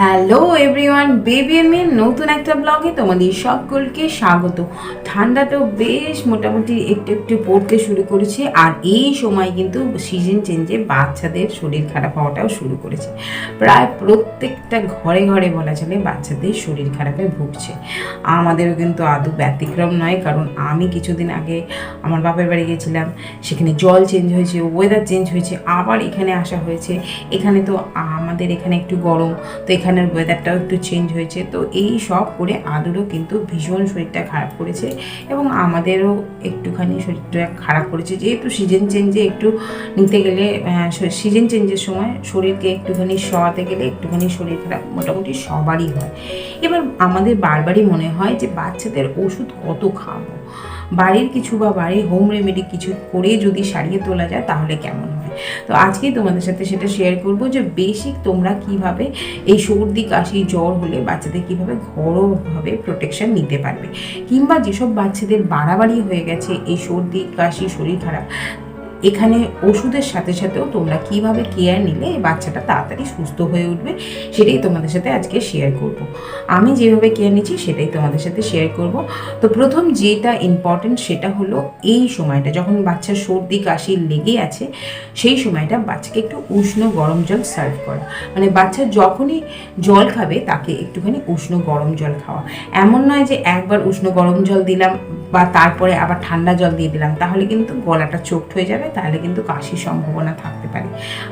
Hello everyone, baby এর মেয়ের নতুন একটা ব্লগে তোমাদের সকলকে স্বাগত। ঠান্ডাটাও বেশ মোটামুটি একটু একটু পড়তে শুরু করেছে, আর এই সময় কিন্তু সিজন চেঞ্জে বাচ্চাদের শরীর খারাপ হওয়াটাও শুরু করেছে। প্রায় প্রত্যেকটা ঘরে ঘরে বলা চলে বাচ্চাদের শরীর খারাপে ভুগছে। আমাদেরও কিন্তু আদৌ ব্যতিক্রম নয়, কারণ আমি কিছুদিন আগে আমার বাপের বাড়ি গেছিলাম, সেখানে জল চেঞ্জ হয়েছে, ওয়েদার চেঞ্জ হয়েছে, আবার এখানে আসা হয়েছে। এখানে তো আমাদের এখানে একটু গরম, তো এখানের ওয়েদারটাও একটু চেঞ্জ হয়েছে, তো এই সব করে আদুরও কিন্তু ভীষণ শরীরটা খারাপ করেছে এবং আমাদেরও একটুখানি শরীরটা খারাপ করেছে, যেহেতু সিজন চেঞ্জে একটু নিতে গেলে সিজন চেঞ্জের সময় শরীরকে একটুখানি শোয়াতে গেলে একটুখানি শরীর খারাপ মোটামুটি সবারই হয়। এবার আমাদের বারবারই মনে হয় যে বাচ্চাদের ওষুধ কত খাবো, বাড়ির কিছু বা বাড়ির হোম রেমেডি কিছু করে যদি সারিয়ে তোলা যায় তাহলে কেমন হয়। তো আজকেই তোমাদের সাথে সেটা শেয়ার করব যে বেসিক তোমরা কিভাবে এই সর্দি কাশি জ্বর হলে বাচ্চাদের কিভাবে ঘরোয়াভাবে প্রোটেকশন নিতে পারবে, কিংবা যেসব বাচ্চাদের বাড়াবাড়ি হয়ে গেছে এই সর্দি কাশি শরীর খারাপ, এখানে ওষুধের সাথে সাথেও তোমরা কিভাবে কেয়ার নিলে এই বাচ্চাটা তাড়াতাড়ি সুস্থ হয়ে উঠবে সেটাই তোমাদের সাথে আজকে শেয়ার করব। আমি যেভাবে কেয়ার নিচ্ছি সেটাই তোমাদের সাথে শেয়ার করব। তো প্রথম যেটা ইম্পর্টেন্ট সেটা হলো এই সময়টা যখন বাচ্চার সর্দি কাশি লেগে আছে, সেই সময়টা বাচ্চাকে একটু উষ্ণ গরম জল সার্ভ করা। মানে বাচ্চা যখনই জল খাবে তাকে একটুখানি উষ্ণ গরম জল খাওয়া। এমন নয় যে একবার উষ্ণ গরম জল দিলাম বা তারপরে আবার ঠান্ডা জল দিয়ে দিলাম, তাহলে কিন্তু গলাটা চোখড হয়ে যাবে, তাহলে কিন্তু কাশির সম্ভাবনা থাকতে পারে,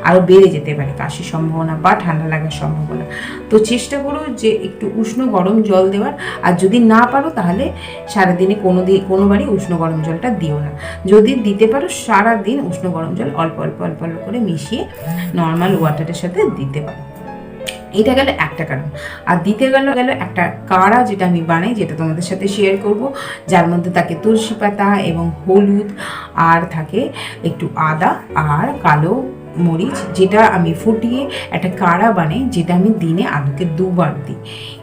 আরও বেড়ে যেতে পারে কাশির সম্ভাবনা বা ঠান্ডা লাগার সম্ভাবনা। তো চেষ্টা করো যে একটু উষ্ণ গরম জল দেওয়ার, আর যদি না পারো তাহলে সারাদিনে কোনোবারই উষ্ণ গরম জলটা দিও না। যদি দিতে পারো সারাদিন উষ্ণ গরম জল অল্প অল্প অল্প অল্প করে মিশিয়ে নর্মাল ওয়াটারের সাথে দিতে পারো। এটা গেল একটা কারণ। আর দ্বিতীয় গেল একটা কাড়া যেটা আমি বানাই, যেটা তোমাদের সাথে শেয়ার করব, যার মধ্যে থাকে তুলসী পাতা এবং হলুদ, আর থাকে একটু আদা আর কালো মরিচ, যেটা আমি ফুটিয়ে একটা কাড়া বানাই, যেটা আমি দিনে আদুকে 2বার দিই।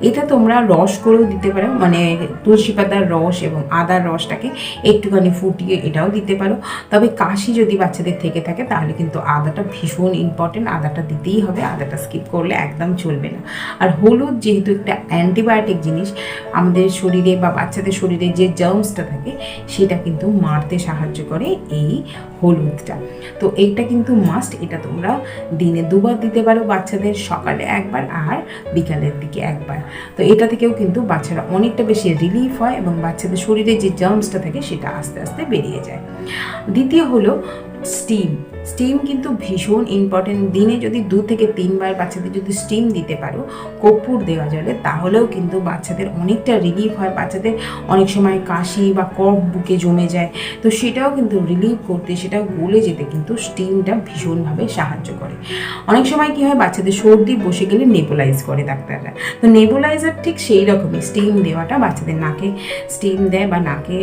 এটা তোমরা রস করেও দিতে পারো, মানে তুলসী পাতার রস এবং আদার রসটাকে একটুখানি ফুটিয়ে এটাও দিতে পারো। তবে কাশি যদি বাচ্চাদের থেকে থাকে তাহলে কিন্তু আদাটা ভীষণ ইম্পর্টেন্ট, আদাটা দিতেই হবে, আদাটা স্কিপ করলে একদম চলবে না। আর হলুদ যেহেতু একটা অ্যান্টিবায়োটিক জিনিস, আমাদের শরীরে বা বাচ্চাদের শরীরে যে জার্মসটা থাকে সেটা কিন্তু মারতে সাহায্য করে এই হলুদটা। তো এইটা কিন্তু মাস্ট, এটা তোমরা দিনে 2বার দিতে পারো বাচ্চাদের, সকালে একবার আর বিকালের দিকে একবার। তো এটা থেকেও কিন্তু বাচ্চারা অনেকটা বেশি রিলিফ হয় এবং বাচ্চাদের শরীরে যে জার্মসটা থাকে সেটা আস্তে আস্তে বেরিয়ে যায়। দ্বিতীয় হলো স্টিম। স্টিম কিন্তু ভীষণ ইম্পর্টেন্ট। দিনে যদি 2 থেকে 3বার বাচ্চাদের যদি স্টিম দিতে পারো কর্পূর দেওয়া জলে, তাহলেও কিন্তু বাচ্চাদের অনেকটা রিলিফ হয়। বাচ্চাদের অনেক সময় কাশি বা কফ বুকে জমে যায়, তো সেটাও কিন্তু রিলিফ করতে, সেটাও গলে যেতে কিন্তু স্টিমটা ভীষণভাবে সাহায্য করে। অনেক সময় কী হয়, বাচ্চাদের সর্দি বসে গেলে নেবুলাইজ করে ডাক্তাররা, তো নেবুলাইজার ঠিক সেই রকমই স্টিম দেওয়াটা, বাচ্চাদের নাকে স্টিম দেয় বা নাকে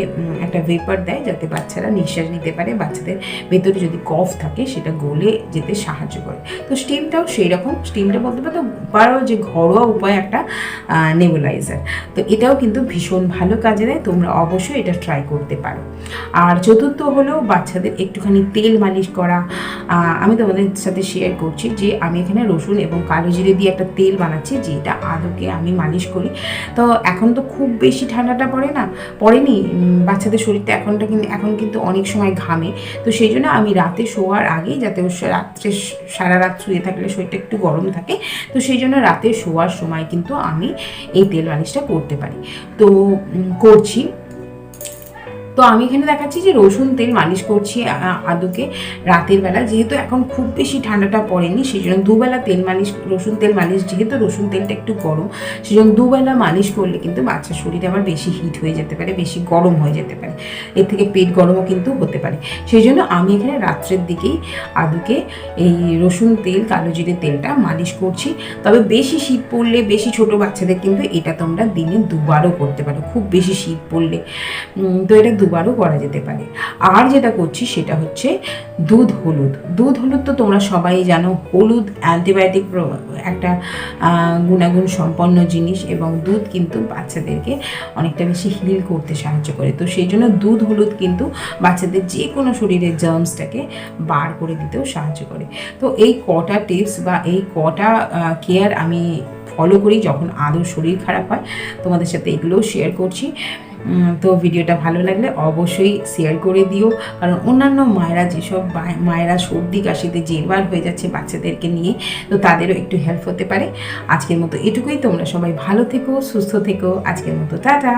একটা ভেপার দেয় যাতে বাচ্চারা নিঃশ্বাস নিতে পারে, বাচ্চাদের ভেতরে যদি কফ থাকে সেটা গলে যেতে সাহায্য করে। তো স্টিমটাও সেই রকম, স্টিমটা বলতে পারো যে ঘরোয়া উপায় একটা নেবুলাইজার। তো এটাও কিন্তু ভীষণ ভালো কাজে দেয়, তোমরা অবশ্যই এটা ট্রাই করতে পারো। আর চতুর্থ হলো বাচ্চাদের একটুখানি তেল মালিশ করা। আমি তোমাদের সাথে শেয়ার করছি যে আমি এখানে রসুন এবং কালো জিরে দিয়ে একটা তেল বানাচ্ছি, যেটা আদুকে আমি মালিশ করি। তো এখন তো খুব বেশি ঠান্ডাটা পড়েনি বাচ্চাদের শরীরটা এখন কিন্তু অনেক সময় ঘামে, তো সেই জন্য আমি রাতে শোয়ার আগেই, যাতে রাত্রে সারা রাত শুয়ে থাকলে শরীরটা একটু গরম থাকে, তো সেই জন্য রাতে শোয়ার সময় কিন্তু আমি এই তেল মালিশটা করতে পারি, তো করছি। তো আমি এখানে দেখাচ্ছি যে রসুন তেল মালিশ করছি আদুকে রাতের বেলা, যেহেতু এখন খুব বেশি ঠান্ডাটা পড়েনি, সেই জন্য 2বেলা তেল মালিশ, রসুন তেল মালিশ, যেহেতু রসুন তেলটা একটু গরম, সেই জন্য 2বেলা মালিশ করলে কিন্তু বাচ্চার শরীরে আবার বেশি হিট হয়ে যেতে পারে, বেশি গরম হয়ে যেতে পারে, এর থেকে পেট গরমও কিন্তু হতে পারে। সেই জন্য আমি এখানে রাত্রের দিকেই আদুকে এই রসুন তেল কালো জিরে তেলটা মালিশ করছি। তবে বেশি শীত পড়লে, বেশি ছোট বাচ্চাদের কিন্তু এটা তোমরা দিনে 2বারও করতে পারো, খুব বেশি শীত পড়লে। তো এটা দুবারও করা যেতে পারে। আর যেটা করছি সেটা হচ্ছে দুধ হলুদ। দুধ হলুদ তো তোমরা সবাই জানো, হলুদ অ্যান্টিবায়োটিক একটা গুণাগুণ সম্পন্ন জিনিস, এবং দুধ কিন্তু বাচ্চাদেরকে অনেকটা বেশি হিল করতে সাহায্য করে। তো সেই জন্য দুধ হলুদ কিন্তু বাচ্চাদের যে কোনো শরীরের জার্মসটাকে বার করে দিতেও সাহায্য করে। তো এই কটা টিপস বা এই কটা কেয়ার আমি ফলো করি যখন আদৌ শরীর খারাপ হয়, তোমাদের সাথে এগুলোও শেয়ার করছি। তো ভিডিওটা ভালো লাগলে অবশ্যই শেয়ার করে দিও, কারণ অন্যান্য মায়েরা যেসব মায়েরা সর্দি কাশিতে জেরবার হয়ে যাচ্ছে বাচ্চাদেরকে নিয়ে, তো তাদেরও একটু হেল্প হতে পারে। আজকের মতো এটুকুই। তোমরা সবাই ভালো থেকো, সুস্থ থেকো। আজকের মতো টাটা।